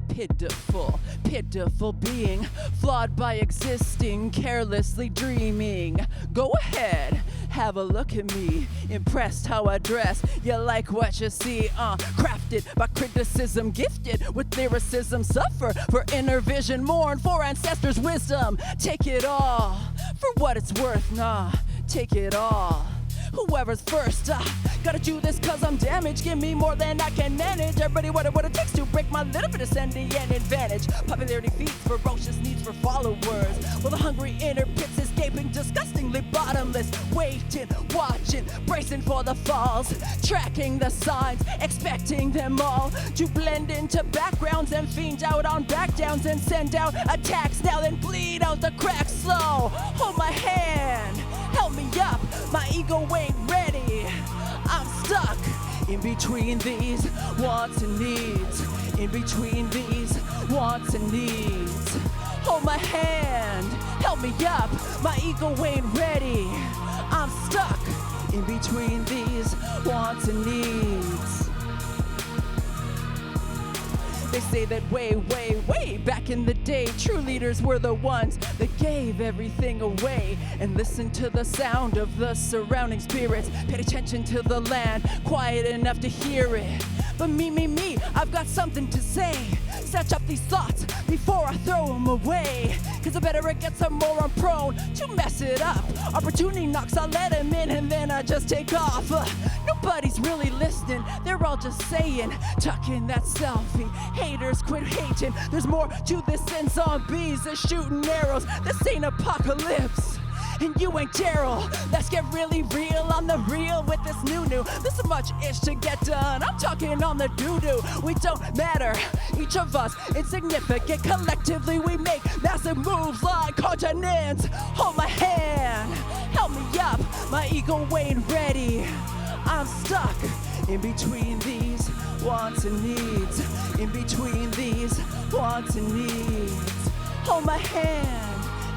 Pitiful, pitiful being, flawed by existing, carelessly dreaming. Go ahead, have a look at me, impressed how I dress. You like what you see, crafted by criticism, gifted with lyricism, suffer for inner vision, mourn for ancestors' wisdom. Take it all for what it's worth, take it all. Whoever's first, gotta do this cause I'm damaged. Give me more than I can manage. Everybody what it takes to break my little bit of ascending advantage. Popularity feeds ferocious needs for followers, while the hungry inner pits escaping disgustingly bottomless. Waiting, watching, bracing for the falls, tracking the signs, expecting them all to blend into backgrounds and fiend out on backdowns and send out attacks now then bleed out the cracks slow. Hold my hand, help me up, my ego ain't ready. I'm stuck in between these wants and needs, in between these wants and needs. Hold my hand, help me up, my ego ain't ready. I'm stuck in between these wants and needs. They say that way, way, way back in the day, true leaders were the ones that gave everything away and listened to the sound of the surrounding spirits, paid attention to the land, quiet enough to hear it. But me, I've got something to say, snatch up these thoughts before I throw them away. Cause the better it gets, the more I'm prone to mess it up. Opportunity knocks, I let him in and then I just take off. Nobody's really listening, they're all just saying, tuck in that selfie. Haters quit hating, there's more to this than zombies. They're shooting arrows, this ain't apocalypse. And you ain't Daryl. Let's get really real on the real with this new. There's so much ish to get done. I'm talking on the doo-doo. We don't matter. Each of us insignificant. Collectively we make massive moves like continents. Hold my hand. Help me up. My ego ain't ready. I'm stuck in between these wants and needs. In between these wants and needs. Hold my hand.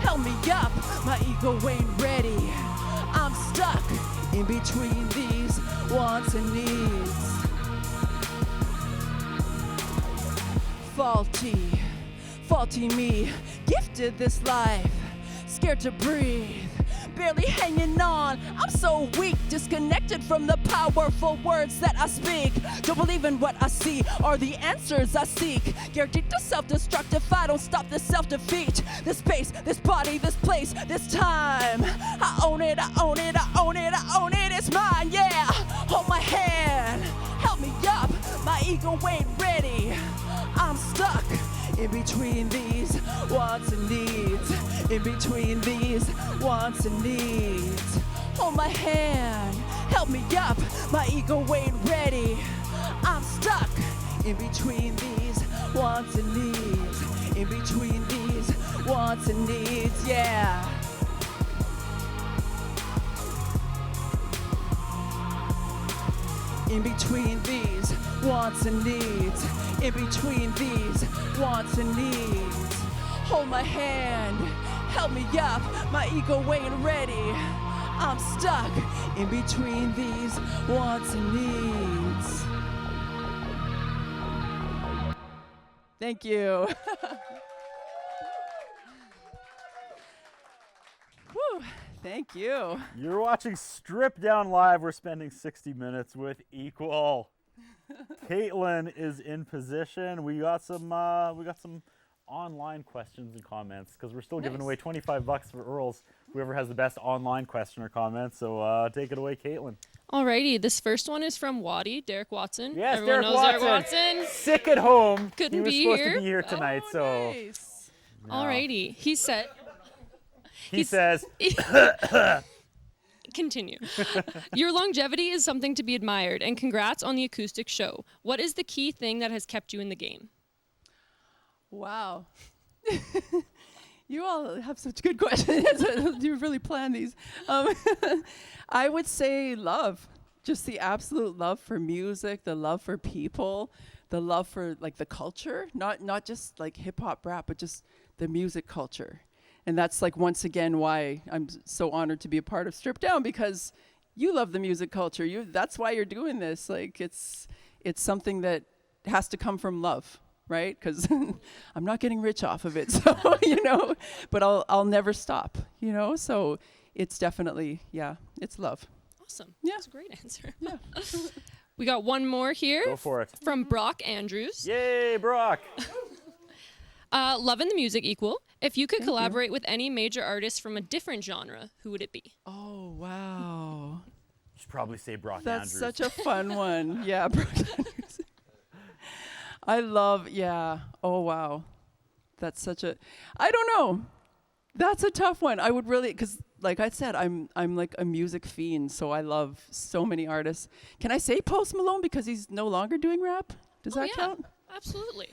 Help me up, my ego ain't ready. I'm stuck in between these wants and needs. Faulty me, gifted this life, scared to breathe, barely hanging on. I'm so weak, disconnected from the powerful words that I speak. Don't believe in what I see or the answers I seek. Guaranteed to self-destruct if I don't stop this self-defeat. This space, this body, this place, this time. I own it, I own it, I own it, I own it, it's mine, yeah. Hold my hand, help me up, my ego ain't ready. I'm stuck in between these wants and needs. In between these wants and needs. Hold my hand, help me up, my ego ain't ready. I'm stuck in between these wants and needs. In between these wants and needs, yeah. In between these wants and needs. In between these wants and needs. Hold my hand, help me up, my ego ain't ready. I'm stuck in between these wants and needs. Thank you. Whew, thank you. You're watching Strip Down Live. We're spending 60 minutes with Eekwol. Caitlin is in position. We got some online questions and comments because we're still giving away $25 for Earls. Whoever has the best online question or comment. So take it away, Caitlin. Alrighty, this first one is from Waddy, Derek Watson. Yes, Everyone Derek knows Watson. Derek Watson. Sick at home. Couldn't he was be supposed here. to be here tonight, so Nice. no. Alrighty, he said. He says, Continue. Your longevity is something to be admired, and congrats on the acoustic show. What is the key thing that has kept you in the game? Wow. You all have such good questions. You really plan these. I would say love. Just the absolute love for music, the love for people, the love for like the culture, not just like hip hop rap, but just the music culture. And that's like once again why I'm so honored to be a part of Strip Down, because you love the music culture. That's why you're doing this. Like it's something that has to come from love. Right? Because I'm not getting rich off of it, so but I'll never stop, so it's definitely, it's love. Awesome. Yeah. That's a great answer. Yeah. We got one more here. go for it. From Brock Andrews. Yay, Brock. Loving the music, Eekwol. If you could collaborate with any major artist from a different genre, who would it be? Oh, wow. You should probably say Brock That's Andrews. such a fun one. Yeah, Brock Andrews. I love, oh, wow. That's such a, I don't know. That's a tough one. I would really, because like I said, I'm like a music fiend, so I love so many artists. Can I say Post Malone because he's no longer doing rap? Does that count? Absolutely.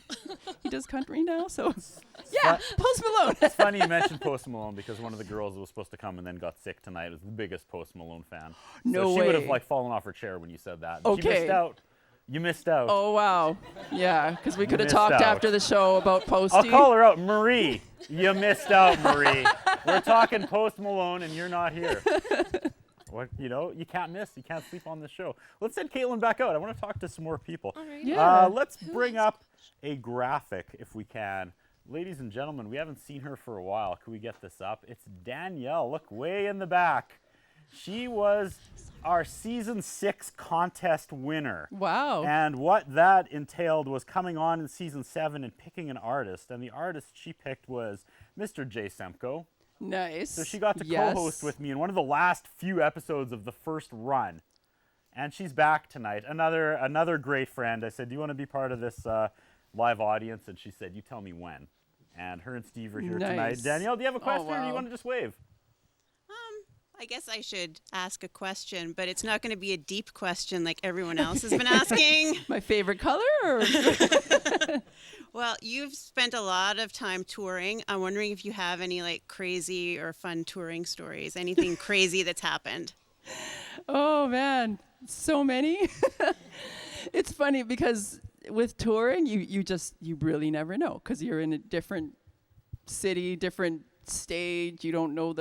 He does country now, so yeah, Post Malone. It's funny you mentioned Post Malone because one of the girls that was supposed to come and then got sick tonight is the biggest Post Malone fan. No so she would have way. like fallen off her chair when you said that. Okay. She missed out. You missed out. Oh, wow. Yeah, because we could have missed talked out. after the show about Posty. I'll call her out. Marie, you missed out, Marie. We're talking Post Malone and you're not here. What, you can't miss. You can't sleep on this show. Let's send Caitlin back out. I want to talk to some more people. All right. Yeah. Let's bring up a graphic if we can. Ladies and gentlemen, we haven't seen her for a while. Can we get this up? It's Danielle. Look way in the back. She was our season 6 contest winner. Wow. And what that entailed was coming on in season 7 and picking an artist. And the artist she picked was Mr. Jay Semko. Nice. So she got to co-host with me in one of the last few episodes of the first run. And she's back tonight. Another great friend. I said, do you want to be part of this live audience? And she said, you tell me when. And her and Steve are here tonight. Nice. Danielle, do you have a question or do you wow. want to just wave? I guess I should ask a question, but it's not going to be a deep question like everyone else has been asking. My favorite color? Or? Well, you've spent a lot of time touring. I'm wondering if you have any like crazy or fun touring stories, anything crazy that's happened. Oh man, so many. It's funny because with touring, you really never know because you're in a different city, different stage. You don't know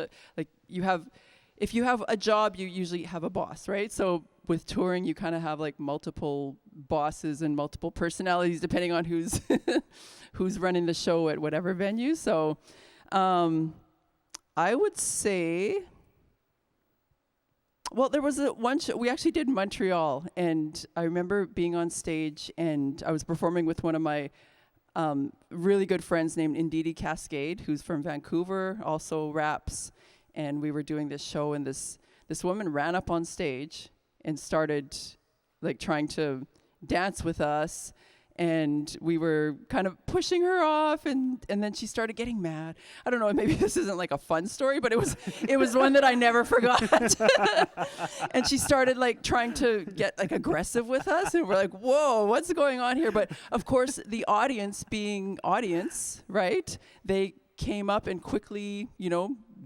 if you have a job, you usually have a boss, right? So with touring, you kind of have like multiple bosses and multiple personalities depending on who's who's running the show at whatever venue. So I would say, well, there was one show we actually did in Montreal, and I remember being on stage and I was performing with one of my really good friends named Ndidi Cascade, who's from Vancouver, also raps. And we were doing this show, and this woman ran up on stage and started like trying to dance with us, and we were kind of pushing her off, and then she started getting mad. I don't know, maybe this isn't like a fun story, but it was one that I never forgot. And she started like trying to get like aggressive with us, and we're like, whoa, what's going on here? But of course, the audience being audience, right? They came up and quickly,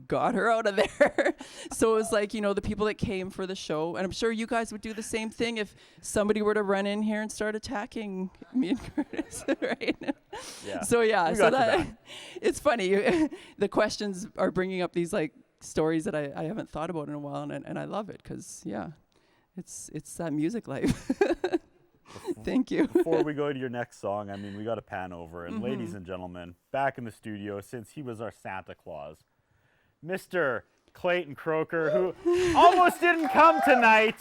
got her out of there. So it was like, the people that came for the show, and I'm sure you guys would do the same thing if somebody were to run in here and start attacking me and Curtis, right? Yeah. So yeah, We so got your that it's funny. The questions are bringing up these like stories that I haven't thought about in a while, and I love it because it's that music life. Thank you. Before we go to your next song, we got to pan over. And ladies and gentlemen, back in the studio, since he was our Santa Claus, Mr. Clayton Croker, who almost didn't come tonight.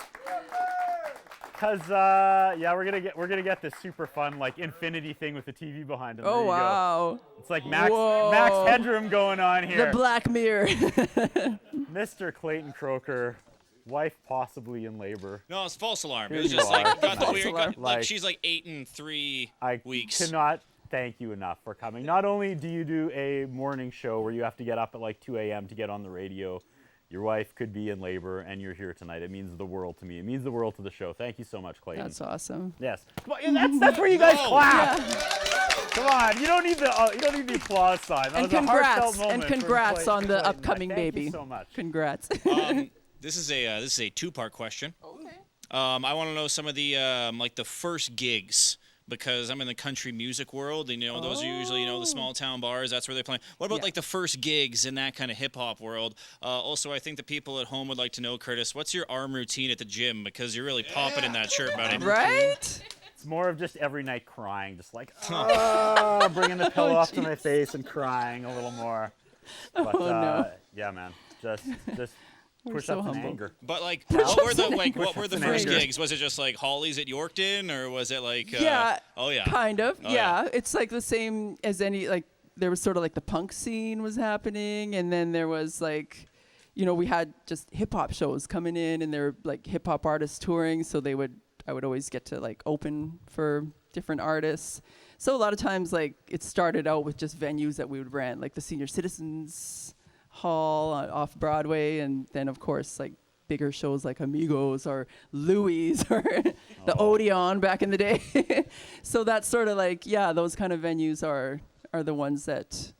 Because, we're gonna get this super fun, like, infinity thing with the TV behind him. Oh, there you wow. go. It's like Max Headroom going on here. The Black Mirror. Mr. Clayton Croker. Wife possibly in labor. No, it's false alarm. Here It was you just like are. got the False weird. alarm. Like, She's like 8 and 3 weeks. I cannot thank you enough for coming. Not only do you do a morning show where you have to get up at like 2 a.m. to get on the radio, your wife could be in labor, and you're here tonight. It means the world to me. It means the world to the show. Thank you so much, Clayton. That's awesome. Yes. That's where you guys clap. Yeah. Come on. You don't need the applause sign. That And was a heartfelt moment from congrats on Clayton. the upcoming Thank baby. you so much. Congrats. This is a 2-part question. Okay. I want to know some of the like the first gigs, because I'm in the country music world, and those are usually the small town bars. That's where they're playing. What about like the first gigs in that kind of hip hop world? Also, I think the people at home would like to know, Curtis, what's your arm routine at the gym, because you're really popping in that shirt, buddy. Right? It's more of just every night crying, just like bringing the pillow up to my face and crying a little more. But no. yeah, man, just push so ups and humble. anger. But like, what were the and first anger. gigs? Was it just like Holly's at Yorkton, or was it like? Yeah. Oh yeah. Kind of. Oh, yeah. It's like the same as any, like, there was sort of like the punk scene was happening, and then there was like, we had just hip hop shows coming in, and there were like hip hop artists touring, so I would always get to like open for different artists. So a lot of times, like, it started out with just venues that we would rent, like the Senior Citizens Hall off Broadway, and then of course like bigger shows like Amigos or Louis or the Odeon back in the day. So that's sort of like, those kind of venues are the ones that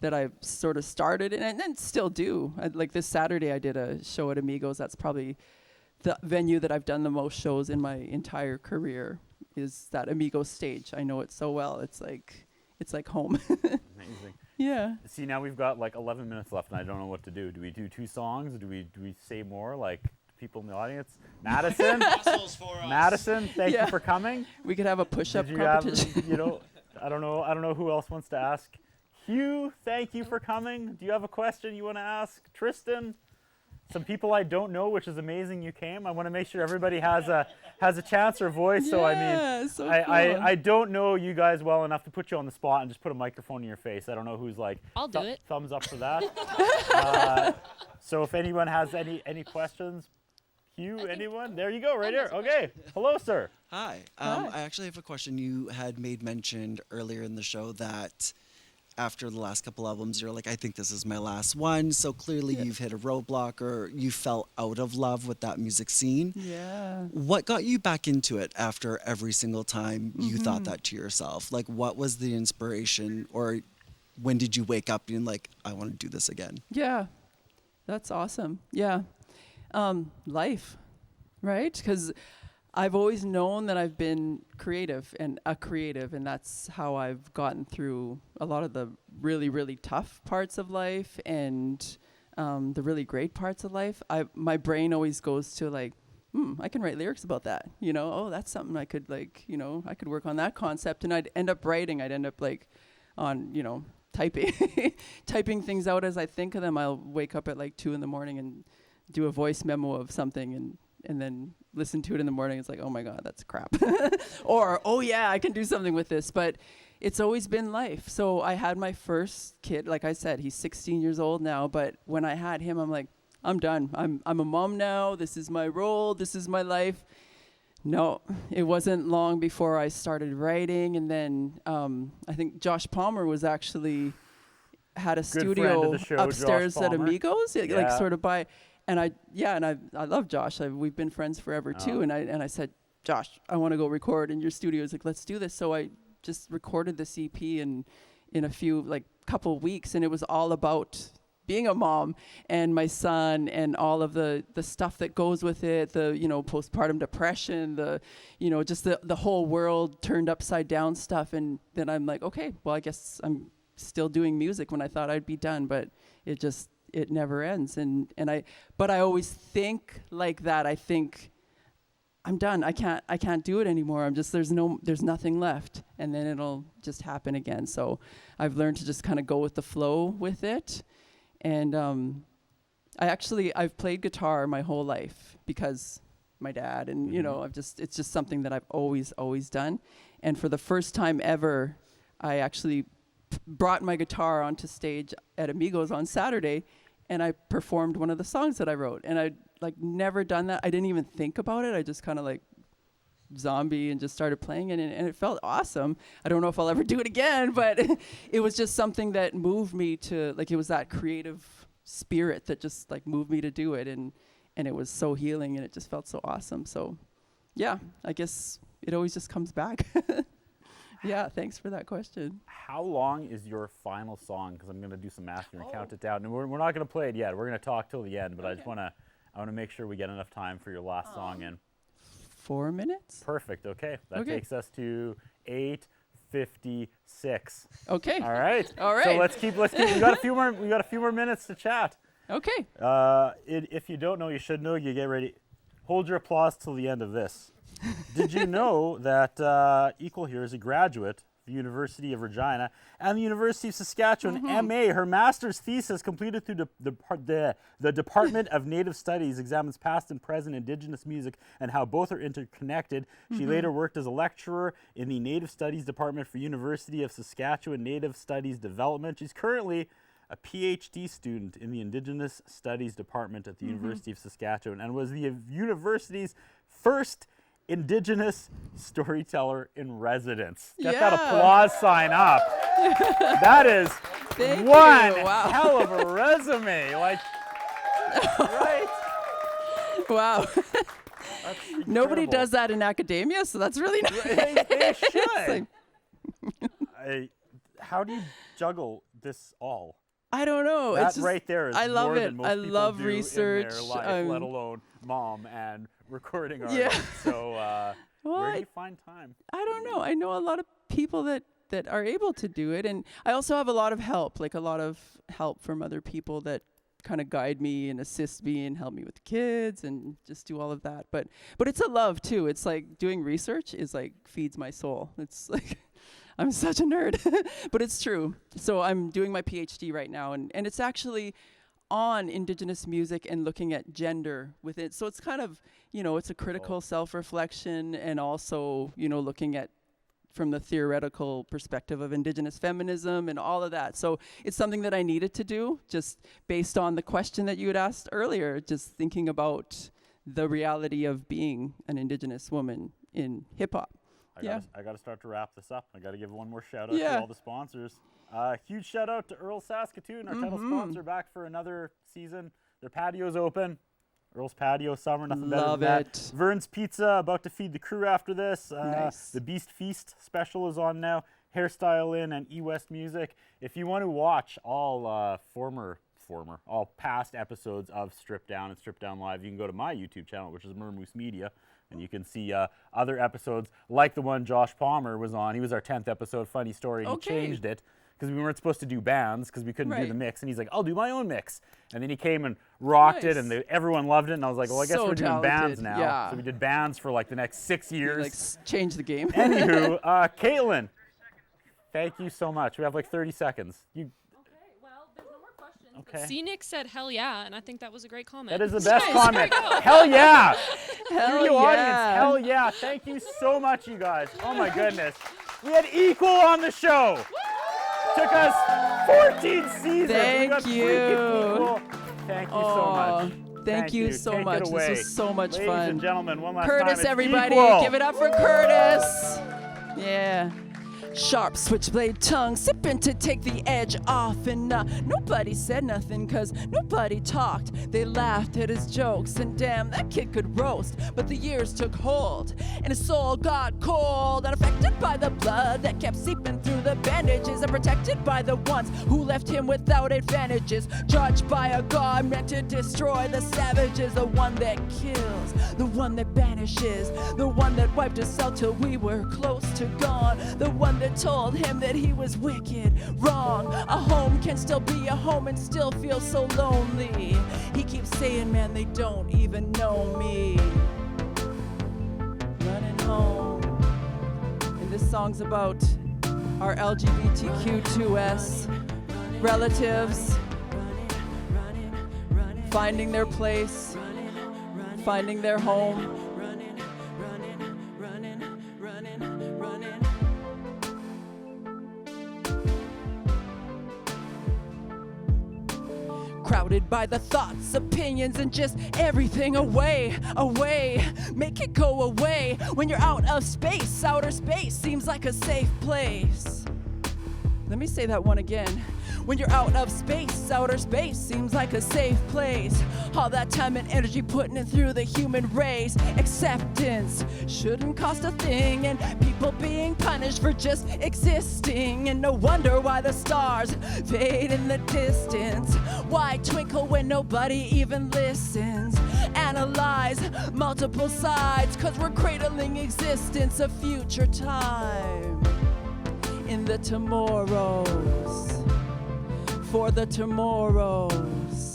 I've sort of started and then still do. Like this Saturday I did a show at Amigos. That's probably the venue that I've done the most shows in my entire career, is that Amigos stage. I know it so well. It's like home. Amazing. Yeah. See, now we've got like 11 minutes left, and I don't know what to do. Do we do 2 songs? Do we say more, like people in the audience? Madison? Hustles for us. Madison, thank Yeah. you for coming. We could have a push-up Did you competition. have, I don't know who else wants to ask. Hugh, thank you for coming. Do you have a question you want to ask? Tristan? some people I don't know, which is amazing you came. I want to make sure everybody has a chance or voice. So I mean, so I don't know you guys well enough to put you on the spot and just put a microphone in your face. I don't know who's like, I'll do it. thumbs up for that. So if anyone has any questions, Hugh, anyone? There you go, right here. Okay. Hello, sir. Hi. I actually have a question. You had made mentioned earlier in the show that after the last couple albums, you're like, I think this is my last one. So clearly you've hit a roadblock or you fell out of love with that music scene. Yeah. What got you back into it after every single time you thought that to yourself? Like, what was the inspiration, or when did you wake up being like, I want to do this again? Yeah. That's awesome. Yeah. Life, right? Because I've always known that I've been creative, and that's how I've gotten through a lot of the really, really tough parts of life and the really great parts of life. My brain always goes to like, I can write lyrics about that. You know, oh, that's something I could like, you know, I could work on that concept, and I'd end up writing. I'd end up like on, you know, typing things out as I think of them. I'll wake up at like 2 a.m. and do a voice memo of something and then listen to it in the morning. It's like, oh my God, that's crap. Or, oh yeah, I can do something with this. But it's always been life. So I had my first kid, like I said, he's 16 years old now. But when I had him, I'm like, I'm done. I'm a mom now. This is my role. This is my life. No, it wasn't long before I started writing. And then I think Josh Palmer was actually had a studio upstairs at Amigos, like sort of by. And I love Josh. We've been friends forever too. And I said, Josh, I want to go record in your studio. He's like, let's do this. So I just recorded this EP in a few, like couple weeks. And it was all about being a mom and my son and all of the stuff that goes with it, the, you know, postpartum depression, the, you know, just the whole world turned upside down stuff. And then I'm like, okay, well, I guess I'm still doing music when I thought I'd be done, but it never ends. But I always think like that. I think I'm done. I can't do it anymore. there's nothing left. And then it'll just happen again. So I've learned to just kind of go with the flow with it. And I've played guitar my whole life because my dad, and you know, it's just something that I've always done. And for the first time ever, I actually brought my guitar onto stage at Amigos on Saturday, and I performed one of the songs that I wrote. And I'd like never done that. I didn't even think about it. I just kind of like zombie and just started playing it, and it felt awesome. I don't know if I'll ever do it again, but it was just something that moved me to, like, it was that creative spirit that just like moved me to do it, and it was so healing, and it just felt so awesome. So yeah, I guess it always just comes back. Yeah, thanks for that question. How long is your final song? Because I'm going to do some math here and count it down. And we're not going to play it yet. We're going to talk till the end, but I want to make sure we get enough time for your last song in. 4 minutes? Perfect. Okay. That takes us to 8:56. Okay. All right. All right. So let's keep we got a few more minutes to chat. Okay. If you don't know, you should know. You get ready. Hold your applause till the end of this. Did you know that Eekwol here is a graduate of the University of Regina and the University of Saskatchewan, MA. Her master's thesis completed through the Department of Native Studies examines past and present Indigenous music and how both are interconnected. She later worked as a lecturer in the Native Studies Department for University of Saskatchewan Native Studies Development. She's currently a PhD student in the Indigenous Studies Department at the University of Saskatchewan and was the university's first Indigenous storyteller in residence. Get that applause sign up. That is one hell of a resume. Like, right? Wow. Nobody does that in academia, so that's really nice. They should. How do you juggle this all? I don't know. That it's just, right there is I love more it. than most I people love do research. in their life, let alone mom and recording artists. So where do you find time? I don't know. I know a lot of people that are able to do it, and I also have a lot of help, from other people that kind of guide me and assist me and help me with the kids and just do all of that. But it's a love too. It's like doing research is like feeds my soul. It's like I'm such a nerd, but it's true. So I'm doing my PhD right now, and it's actually on Indigenous music and looking at gender with it. So it's kind of, it's a critical self-reflection, and also, looking at from the theoretical perspective of Indigenous feminism and all of that. So it's something that I needed to do, just based on the question that you had asked earlier, just thinking about the reality of being an Indigenous woman in hip hop. I got to start to wrap this up. I got to give one more shout out to all the sponsors. Huge shout out to Earl Saskatoon, our title sponsor, back for another season. Their patio's open. Earl's Patio Summer, nothing better than that. Vern's Pizza, about to feed the crew after this. Nice. The Beast Feast special is on now. Hairstyle In and E-West Music. If you want to watch all all past episodes of Strip Down and Strip Down Live, you can go to my YouTube channel, which is Mermoose Media, and you can see other episodes like the one Josh Palmer was on. He was our 10th episode, funny story. He changed it because we weren't supposed to do bands because we couldn't do the mix, and he's like, I'll do my own mix. And then he came and rocked it, and everyone loved it, and I was like, well, I guess we're doing bands now. Yeah. So we did bands for like the next 6 years. Change the game. Anywho, Caitlin, thank you so much. We have like 30 seconds. Okay. Scenic said hell yeah, and I think that was a great comment. That is the best comment. Hell yeah. Studio audience, hell yeah. Thank you so much, you guys. Oh my goodness. We had Eekwol on the show. Took us 14 seasons. Thank you. Thank you so much. Thank you so Take much. it away. This was so much Ladies fun. and gentlemen, one last Curtis, time. It's everybody. Eekwol. Give it up for Curtis. Yeah. Sharp switchblade tongue, sipping to take the edge off, and nobody said nothing cause nobody talked. They laughed at his jokes, and damn, that kid could roast. But the years took hold, and his soul got cold, unaffected by the blood that kept seeping through the bandages, and protected by the ones who left him without advantages. Judged by a god meant to destroy the savages, the one that kills, the one that banishes, the one that wiped us out till we were close to gone, the one that told him that he was wicked, wrong. A home can still be a home and still feel so lonely. He keeps saying, man, they don't even know me. Running home. And this song's about our LGBTQ2S relatives finding their place, finding their home. Crowded by the thoughts, opinions, and just everything away. Make it go away. When you're out of space, outer space seems like a safe place. Let me say that one again. When you're out of space, outer space seems like a safe place. All that time and energy putting it through the human race. Acceptance shouldn't cost a thing, and people being punished for just existing. And no wonder why the stars fade in the distance. Why twinkle when nobody even listens? Analyze multiple sides, cause we're cradling existence, a future time. In the tomorrows, for the tomorrows.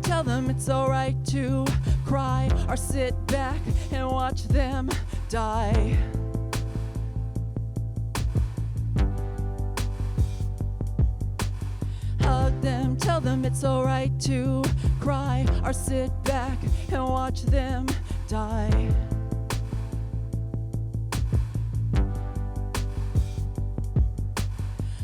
Tell them it's alright to cry, or sit back and watch them die. Hug them, tell them it's alright to cry, or sit back and watch them die.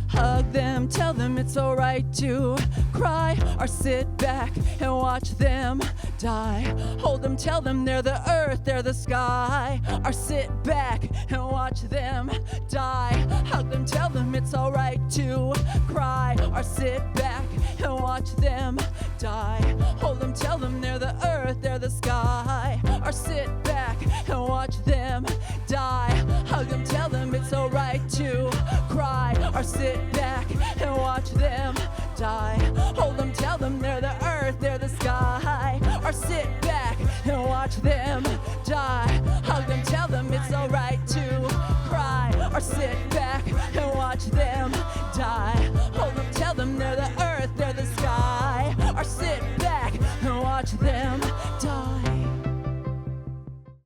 Hug them, tell them it's alright to cry, or sit back and watch them die. Hold them, tell them they're the earth, they're the sky, or sit back and watch them die. Hug them, tell them it's alright to cry, or sit back and watch them die. Hold them, tell them they're the earth, they're the sky, or sit back and watch them die. Hug them, tell them it's alright to cry, or sit back and watch them die. Hold them, tell them they're the earth, they're the sky. Or sit back and watch them die. Hug them, tell them it's alright to cry. Or sit back and watch them die. Hold them, tell them they're the earth, they're the sky. Or sit back and watch them die.